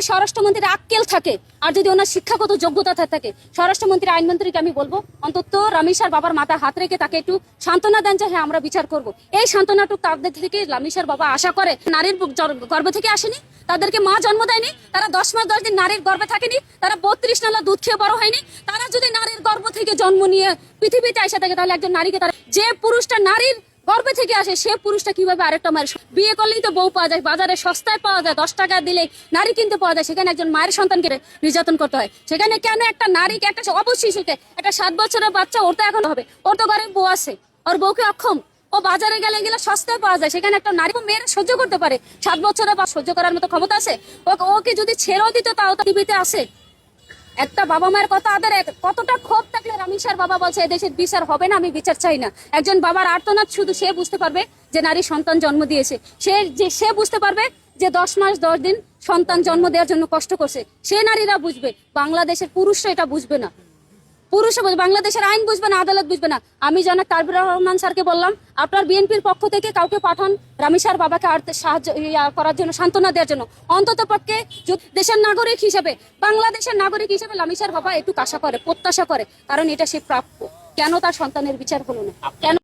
স্বরাষ্ট্রমন্ত্রীর আক্কেল থাকে আর যদি ওনার শিক্ষাগত যোগ্যতা থাকে, স্বরাষ্ট্রমন্ত্রী আইনমন্ত্রীকে আমি বলবো অন্তত রামিসার বাবার মাথায় হাত রেখে তাকে একটু সান্ত্বনা দেন যে হ্যাঁ আমরা বিচার করব। এই সান্ত্বনাটুকু তাদের থেকে রামিসার বাবা আশা করে। নারীর গর্ভ থেকে আসেনি, তাদেরকে মা জন্ম দেয়নি, তারা 10 মাস 10 দিন নারীর গর্ভে থাকেনি, তারা 32 নালা দুধ খেয়ে বড় হয়নি। তারা যদি নারীর গর্ভ থেকে জন্ম নিয়ে পৃথিবীতে এসে থাকে তাহলে একজন নারীকে তারা, যে পুরুষটা নারীর গর্ভে থেকে আসে সে পুরুষটা কিভাবে আরেকটা মায়ের বিয়ে করলেই তো বউ পাওয়া যায়, বাজারে সস্তায় পাওয়া যায়, 10 টাকা দিলেই নারী কিনতে পাওয়া যায়, সেখানে একজন মায়ের সন্তানকে নির্যাতন করতে হয়। সেখানে কেন একটা নারীকে, একটা অবশিশুকে, একটা 7 বছরের বাচ্চা, ওর তো এখন হবে, ওর তো ঘরে বউ আছে, ওর বউকে অক্ষম, ও বাজারে গেলে গেলে সস্তায় পাওয়া যায়, সেখানে একটা নারী মেয়ের সহ্য করতে পারে, 7 বছরের বা সহ্য করার মতো ক্ষমতা আছে? ওকে যদি ছেড়েও দিত তাও তো টিভিতে আসে। একটা বাবা মায়ের কথা আদরে কতটা ক্ষোভ থাকলে রামিসার বাবা বলছে এদেশের বিচার হবে না, আমি বিচার চাই না। একজন বাবার আর্তনাদ শুধু সে বুঝতে পারবে যে নারী সন্তান জন্ম দিয়েছে, সে বুঝতে পারবে যে 10 মাস 10 দিন সন্তান জন্ম দেওয়ার জন্য কষ্ট করছে, সে নারীরা বুঝবে। বাংলাদেশের পুরুষরা এটা বুঝবে না, পুরুষরা বুঝবে, বাংলাদেশের আইন বুঝবে না, আদালত বুঝবে না। আমি জনাব তারবির রহমান স্যারকে বললাম আপনার বিএনপির পক্ষ থেকে কাউকে পাঠান রামিসার বাবাকে সাহায্য করার জন্য, সান্ত্বনা দেওয়ার জন্য। অন্তত পক্ষে দেশের নাগরিক হিসেবে, বাংলাদেশের নাগরিক হিসেবে রামিসার বাবা একটু আশা করে, প্রত্যাশা করে, কারণ এটা সে প্রাপ্য। কেন তার সন্তানের বিচার হলো না? কেন